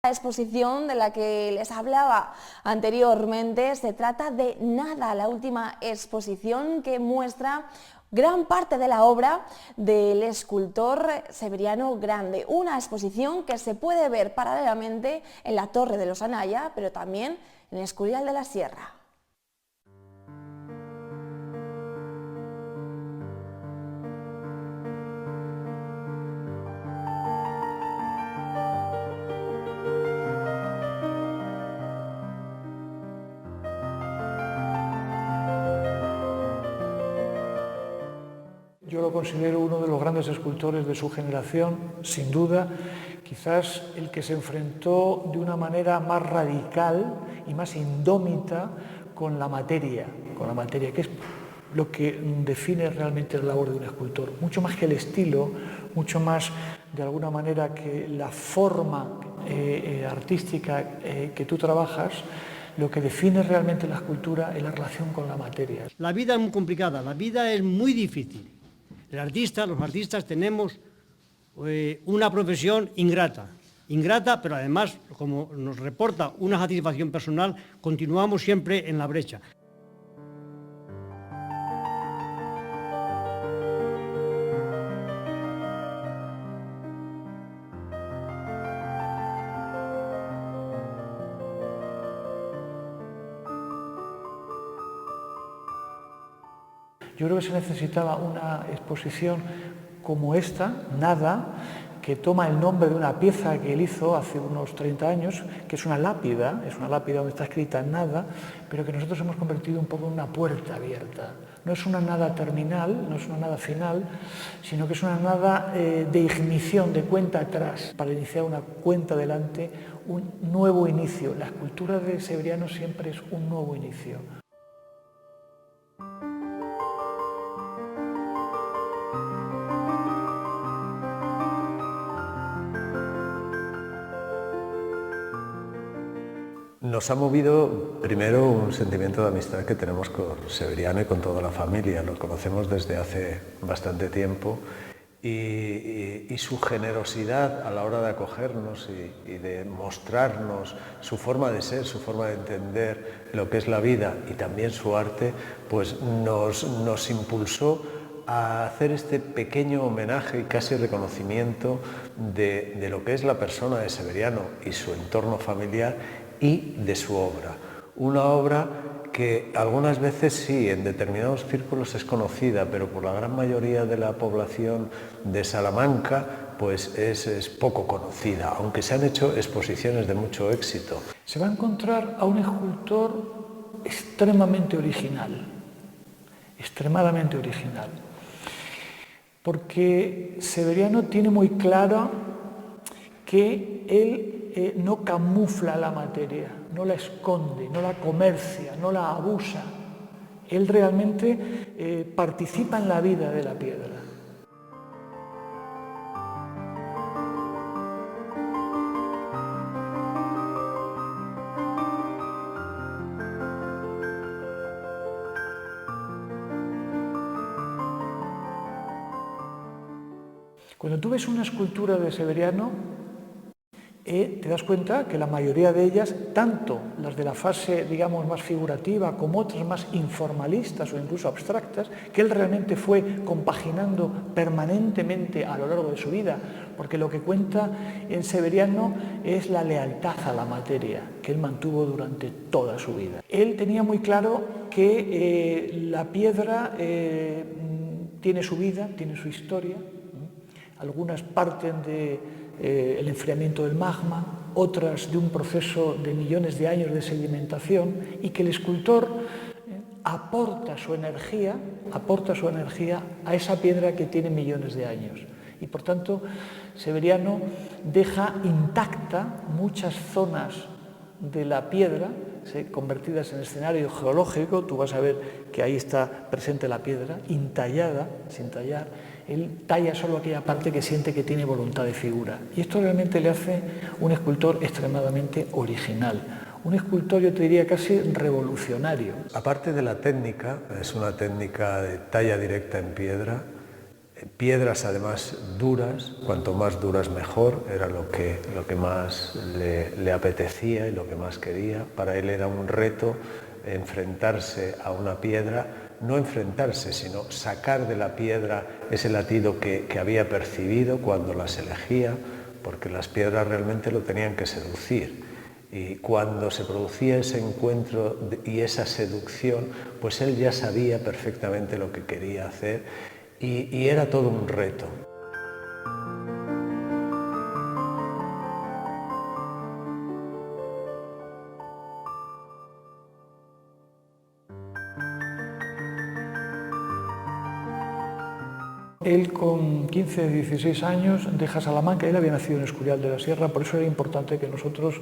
La exposición de la que les hablaba anteriormente se trata de Nada, la última exposición que muestra gran parte de la obra del escultor Severiano Grande, una exposición que se puede ver paralelamente en la Torre de los Anaya, pero también en el Escurial de la Sierra. Yo lo considero uno de los grandes escultores de su generación, sin duda, quizás el que se enfrentó de una manera más radical y más indómita con la materia, que es lo que define realmente la labor de un escultor, mucho más que el estilo, mucho más de alguna manera que la forma artística que tú trabajas. Lo que define realmente la escultura es la relación con la materia. La vida es muy complicada, la vida es muy difícil. Los artistas tenemos una profesión ingrata, pero además, como nos reporta una satisfacción personal, continuamos siempre en la brecha. Yo creo que se necesitaba una exposición como esta, Nada, que toma el nombre de una pieza que él hizo hace unos 30 años, que es una lápida donde está escrita Nada, pero que nosotros hemos convertido un poco en una puerta abierta. No es una nada terminal, no es una nada final, sino que es una nada de ignición, de cuenta atrás, para iniciar una cuenta adelante, un nuevo inicio. La escultura de Severiano siempre es un nuevo inicio. Nos ha movido primero un sentimiento de amistad que tenemos con Severiano y con toda la familia. Lo conocemos desde hace bastante tiempo y su generosidad a la hora de acogernos y de mostrarnos su forma de ser, su forma de entender lo que es la vida y también su arte, pues nos impulsó a hacer este pequeño homenaje y casi reconocimiento de lo que es la persona de Severiano y su entorno familiar y de su obra. Una obra que algunas veces sí, en determinados círculos es conocida, pero por la gran mayoría de la población de Salamanca pues es poco conocida, aunque se han hecho exposiciones de mucho éxito. Se va a encontrar a un escultor extremadamente original, porque Severiano tiene muy claro que él no camufla la materia, no la esconde, no la comercia, no la abusa. Él realmente participa en la vida de la piedra. Cuando tú ves una escultura de Severiano, te das cuenta que la mayoría de ellas, tanto las de la fase, digamos, más figurativa, como otras más informalistas o incluso abstractas, que él realmente fue compaginando permanentemente a lo largo de su vida, porque lo que cuenta en Severiano es la lealtad a la materia que él mantuvo durante toda su vida. Él tenía muy claro que la piedra tiene su vida, tiene su historia. Algunas parten del enfriamiento del magma, otras de un proceso de millones de años de sedimentación, y que el escultor aporta su energía a esa piedra que tiene millones de años. Y por tanto, Severiano deja intacta muchas zonas de la piedra, convertidas en escenario geológico. Tú vas a ver que ahí está presente la piedra, intallada, sin tallar. Él talla solo aquella parte que siente que tiene voluntad de figura. Y esto realmente le hace un escultor extremadamente original. Un escultor, yo te diría, casi revolucionario. Aparte de la técnica, es una técnica de talla directa en piedra, piedras además duras, cuanto más duras mejor, era lo que más le apetecía y lo que más quería. Para él era un reto enfrentarse a una piedra, no enfrentarse, sino sacar de la piedra ese latido que había percibido cuando las elegía, porque las piedras realmente lo tenían que seducir. Y cuando se producía ese encuentro y esa seducción, pues él ya sabía perfectamente lo que quería hacer y era todo un reto. Él con 15, 16 años deja Salamanca. Él había nacido en Escurial de la Sierra, por eso era importante que nosotros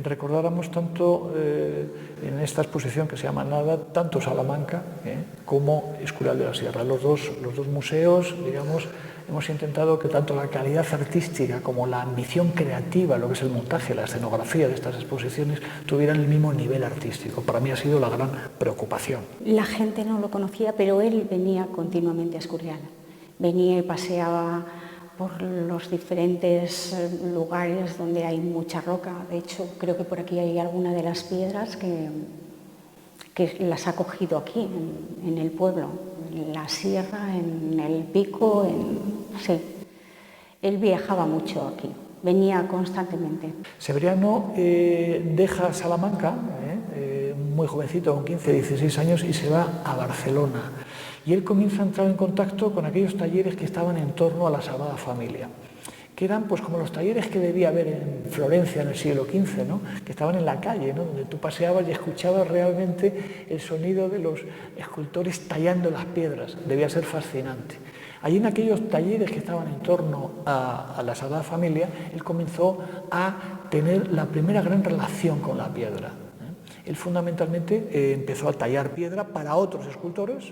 recordáramos tanto en esta exposición que se llama Nada, tanto Salamanca como Escurial de la Sierra. Los dos museos, digamos, hemos intentado que tanto la calidad artística como la ambición creativa, lo que es el montaje, la escenografía de estas exposiciones, tuvieran el mismo nivel artístico. Para mí ha sido la gran preocupación. La gente no lo conocía, pero él venía continuamente a Escurial. Venía y paseaba por los diferentes lugares donde hay mucha roca. De hecho, creo que por aquí hay alguna de las piedras que las ha cogido aquí, en el pueblo, en la sierra, en el pico, sí. Él viajaba mucho aquí, venía constantemente. Severiano deja Salamanca, muy jovencito, con 15, 16 años, y se va a Barcelona. Y él comienza a entrar en contacto con aquellos talleres que estaban en torno a la Sagrada Familia, que eran pues como los talleres que debía haber en Florencia en el siglo XV, ¿no? Que estaban en la calle, ¿no? Donde tú paseabas y escuchabas realmente el sonido de los escultores tallando las piedras. Debía ser fascinante. Allí en aquellos talleres que estaban en torno a la Sagrada Familia, él comenzó a tener la primera gran relación con la piedra. Él fundamentalmente empezó a tallar piedra para otros escultores,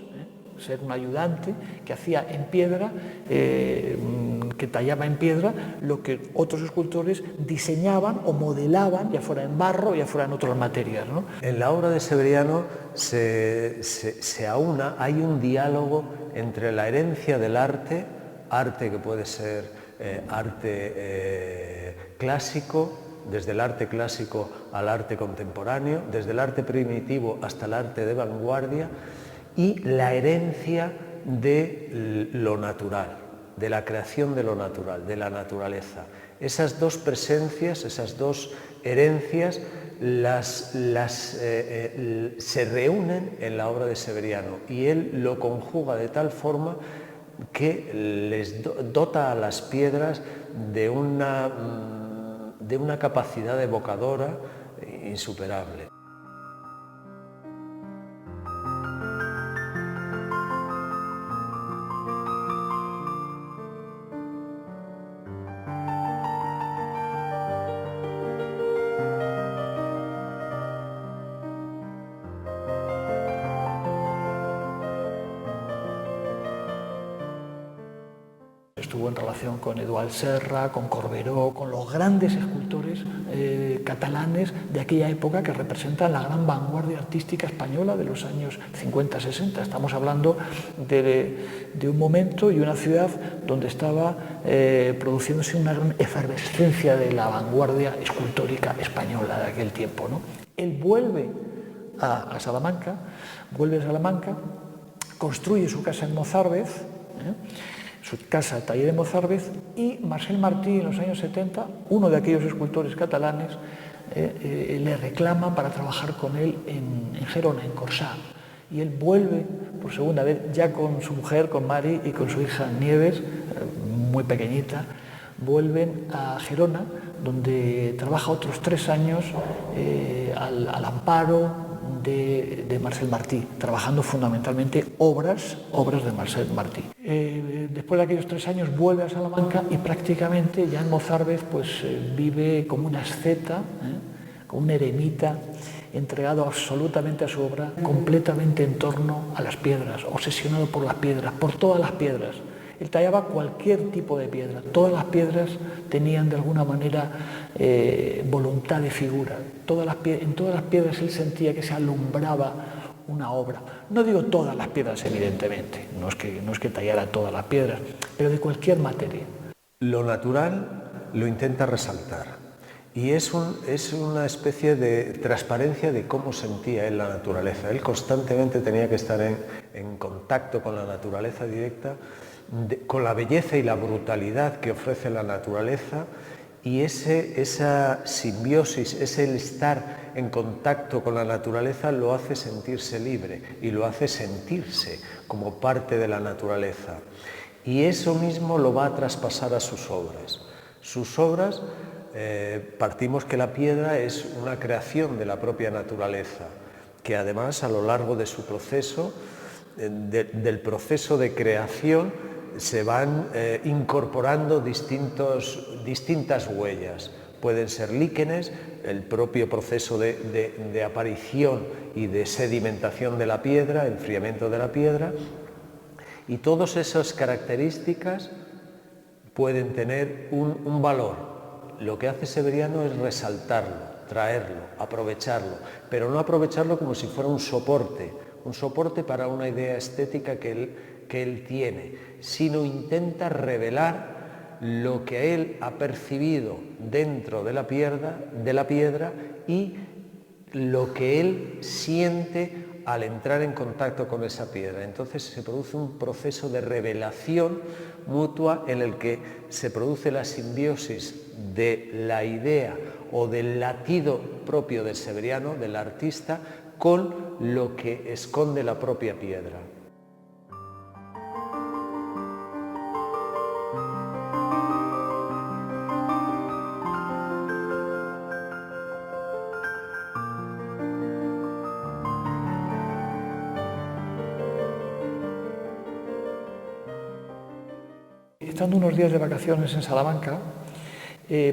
ser un ayudante que hacía en piedra, que tallaba en piedra lo que otros escultores diseñaban o modelaban, ya fuera en barro, ya fuera en otras materias, ¿no? En la obra de Severiano se aúna, hay un diálogo entre la herencia del arte que puede ser arte clásico, desde el arte clásico al arte contemporáneo, desde el arte primitivo hasta el arte de vanguardia, y la herencia de lo natural, de la creación de lo natural, de la naturaleza. Esas dos presencias, esas dos herencias se reúnen en la obra de Severiano y él lo conjuga de tal forma que les dota a las piedras de una capacidad evocadora insuperable. Estuvo en relación con Eduard Serra, con Corberó, con los grandes escultores catalanes de aquella época que representan la gran vanguardia artística española de los años 50-60. Estamos hablando de un momento y una ciudad donde estaba produciéndose una gran efervescencia de la vanguardia escultórica española de aquel tiempo, ¿no? Él vuelve a Salamanca, construye su casa en Mozárvez, su casa, taller de Mozárvez, y Marcel Martí en los años 70, uno de aquellos escultores catalanes, le reclama para trabajar con él en Gerona, en Corsà. Y él vuelve por segunda vez, ya con su mujer, con Mari, y con su hija Nieves, muy pequeñita, vuelven a Gerona, donde trabaja otros 3 años al amparo de Marcel Martí, trabajando fundamentalmente obras de Marcel Martí. Después de aquellos 3 años vuelve a Salamanca y prácticamente ya en Mozárvez pues, vive como una asceta, como un eremita, entregado absolutamente a su obra, completamente en torno a las piedras, obsesionado por las piedras, por todas las piedras. Él tallaba cualquier tipo de piedra. Todas las piedras tenían de alguna manera voluntad de figura. En todas las piedras él sentía que se alumbraba una obra. No digo todas las piedras, evidentemente, no es que tallara todas las piedras, pero de cualquier materia. Lo natural lo intenta resaltar y es una especie de transparencia de cómo sentía él la naturaleza. Él constantemente tenía que estar en contacto con la naturaleza directa, con la belleza y la brutalidad que ofrece la naturaleza, y esa simbiosis, ese estar en contacto con la naturaleza lo hace sentirse libre y lo hace sentirse como parte de la naturaleza. Y eso mismo lo va a traspasar a sus obras. Sus obras, partimos que la piedra es una creación de la propia naturaleza, que además a lo largo de su proceso, del proceso de creación, se van incorporando distintas huellas. Pueden ser líquenes, el propio proceso de aparición y de sedimentación de la piedra, enfriamiento de la piedra, y todas esas características pueden tener un valor. Lo que hace Severiano es resaltarlo, traerlo, aprovecharlo, pero no aprovecharlo como si fuera un soporte para una idea estética que él tiene, sino intenta revelar lo que él ha percibido dentro de la piedra y lo que él siente al entrar en contacto con esa piedra. Entonces se produce un proceso de revelación mutua en el que se produce la simbiosis de la idea o del latido propio del severiano, del artista, con lo que esconde la propia piedra. Estando unos días de vacaciones en Salamanca,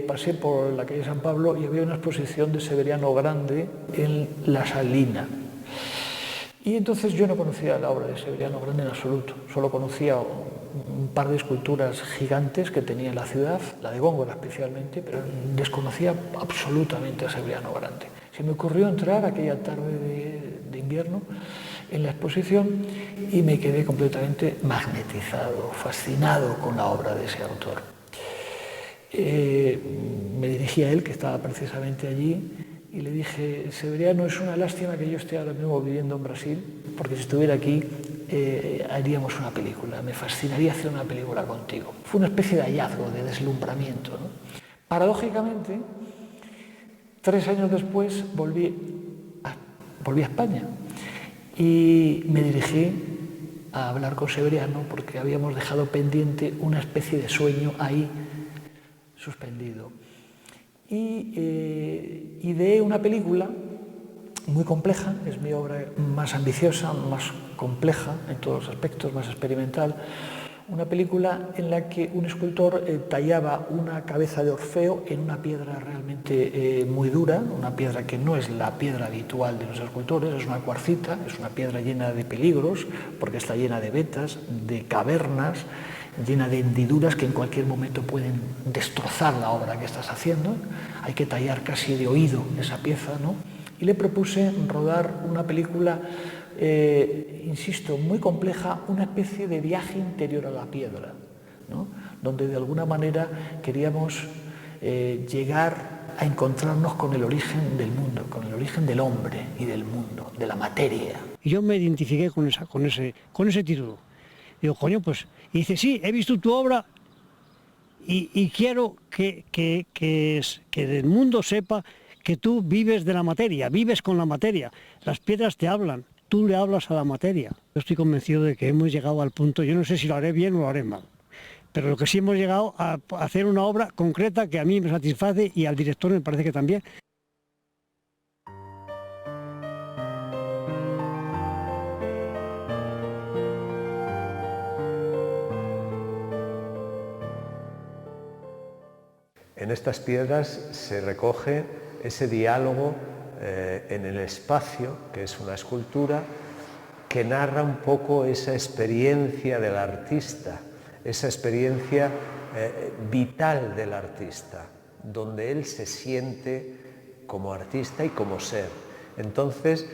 pasé por la calle San Pablo y había una exposición de Severiano Grande en La Salina. Y entonces yo no conocía la obra de Severiano Grande en absoluto, solo conocía un par de esculturas gigantes que tenía en la ciudad, la de Góngora especialmente, pero desconocía absolutamente a Severiano Grande. Se me ocurrió entrar aquella tarde de invierno en la exposición y me quedé completamente magnetizado, fascinado con la obra de ese autor. Me dirigí a él, que estaba precisamente allí, y le dije: Severiano, es una lástima que yo esté ahora mismo viviendo en Brasil, porque si estuviera aquí haríamos una película, me fascinaría hacer una película contigo. Fue una especie de hallazgo, de deslumbramiento, ¿no? Paradójicamente, 3 años después volví a España y me dirigí a hablar con Severiano porque habíamos dejado pendiente una especie de sueño ahí suspendido. Y ideé una película muy compleja, es mi obra más ambiciosa, más compleja en todos los aspectos, más experimental. Una película en la que un escultor tallaba una cabeza de Orfeo en una piedra realmente muy dura, una piedra que no es la piedra habitual de los escultores, es una cuarcita, es una piedra llena de peligros, porque está llena de vetas, de cavernas, llena de hendiduras que en cualquier momento pueden destrozar la obra que estás haciendo. Hay que tallar casi de oído esa pieza, ¿no? Y le propuse rodar una película, insisto, muy compleja, una especie de viaje interior a la piedra, ¿no? Donde de alguna manera queríamos llegar a encontrarnos con el origen del mundo, con el origen del hombre y del mundo, de la materia. Y yo me identifiqué con ese título. Digo, coño, pues, y dice, sí, he visto tu obra y quiero que el mundo sepa que tú vives de la materia, vives con la materia. Las piedras te hablan, tú le hablas a la materia. Yo estoy convencido de que hemos llegado al punto, yo no sé si lo haré bien o lo haré mal, pero lo que sí hemos llegado a hacer una obra concreta que a mí me satisface y al director me parece que también. En estas piedras se recoge ese diálogo en el espacio, que es una escultura, que narra un poco esa experiencia del artista, esa experiencia vital del artista, donde él se siente como artista y como ser. Entonces,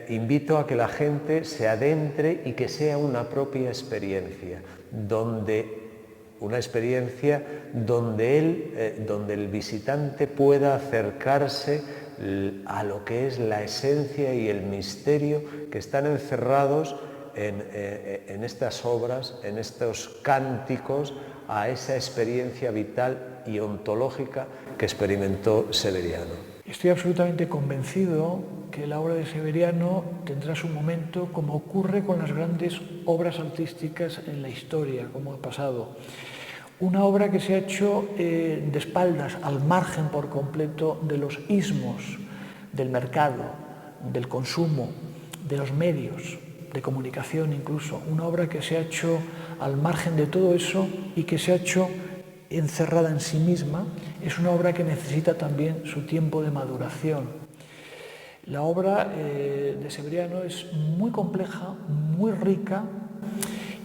invito a que la gente se adentre y que sea una propia experiencia, una experiencia donde el visitante pueda acercarse a lo que es la esencia y el misterio que están encerrados en estas obras, en estos cánticos, a esa experiencia vital y ontológica que experimentó Severiano. Estoy absolutamente convencido que la obra de Severiano tendrá su momento, como ocurre con las grandes obras artísticas en la historia, como ha pasado. Una obra que se ha hecho de espaldas, al margen por completo de los ismos del mercado, del consumo, de los medios de comunicación incluso. Una obra que se ha hecho al margen de todo eso y que se ha hecho encerrada en sí misma. Es una obra que necesita también su tiempo de maduración. La obra de Severiano es muy compleja, muy rica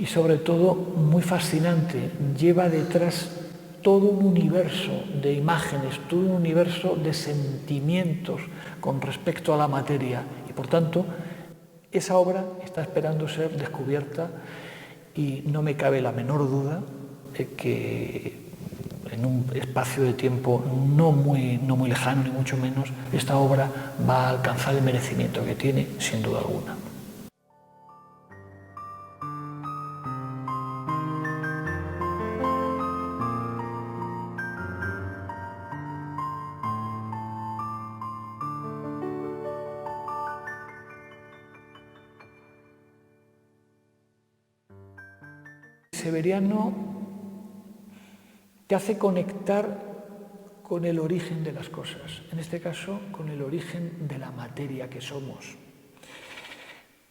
y sobre todo muy fascinante. Lleva detrás todo un universo de imágenes, todo un universo de sentimientos con respecto a la materia y por tanto esa obra está esperando ser descubierta y no me cabe la menor duda de que en un espacio de tiempo no muy lejano, ni mucho menos, esta obra va a alcanzar el merecimiento que tiene, sin duda alguna. Severiano te hace conectar con el origen de las cosas, en este caso con el origen de la materia que somos.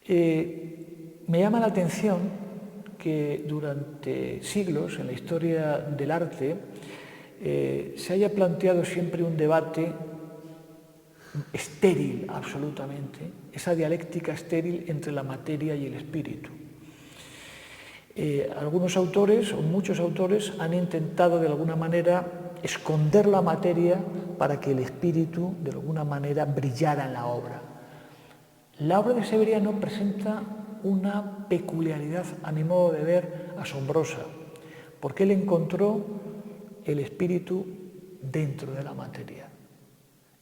Me llama la atención que durante siglos en la historia del arte se haya planteado siempre un debate estéril absolutamente, esa dialéctica estéril entre la materia y el espíritu. Algunos autores, o muchos autores, han intentado de alguna manera esconder la materia para que el espíritu de alguna manera brillara en la obra. La obra de Severiano presenta una peculiaridad, a mi modo de ver, asombrosa, porque él encontró el espíritu dentro de la materia.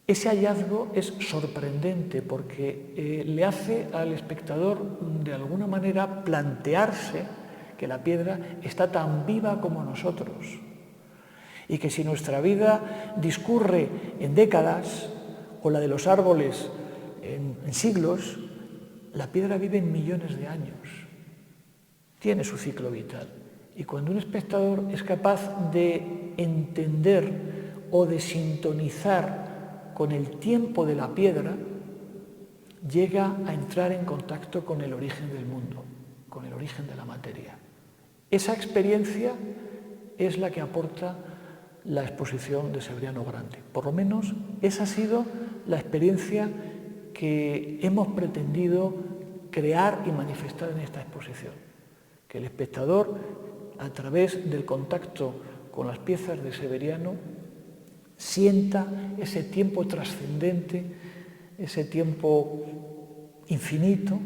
Ese hallazgo es sorprendente porque le hace al espectador de alguna manera plantearse que la piedra está tan viva como nosotros y que si nuestra vida discurre en décadas o la de los árboles en siglos, la piedra vive en millones de años, tiene su ciclo vital. Y cuando un espectador es capaz de entender o de sintonizar con el tiempo de la piedra, llega a entrar en contacto con el origen del mundo, con el origen de la materia. Esa experiencia es la que aporta la exposición de Severiano Grande. Por lo menos esa ha sido la experiencia que hemos pretendido crear y manifestar en esta exposición. Que el espectador, a través del contacto con las piezas de Severiano, sienta ese tiempo trascendente, ese tiempo infinito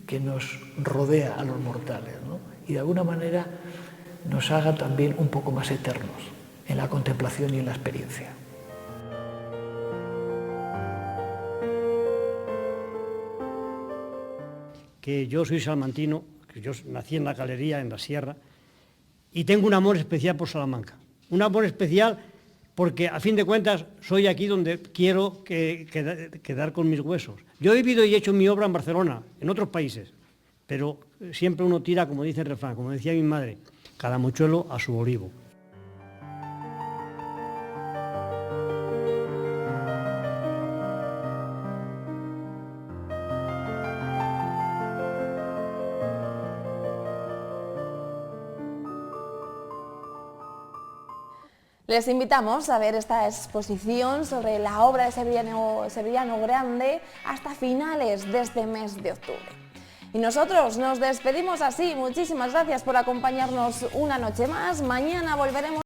que nos rodea a los mortales, ¿no? Y de alguna manera nos haga también un poco más eternos en la contemplación y en la experiencia. Que yo soy salmantino, que yo nací en la Galería, en la Sierra, y tengo un amor especial por Salamanca. Un amor especial porque, a fin de cuentas, soy aquí donde quiero quedar con mis huesos. Yo he vivido y hecho mi obra en Barcelona, en otros países, pero siempre uno tira, como dice el refrán, como decía mi madre, cada mochuelo a su olivo. Les invitamos a ver esta exposición sobre la obra de Severiano Grande hasta finales de este mes de octubre. Y nosotros nos despedimos así. Muchísimas gracias por acompañarnos una noche más. Mañana volveremos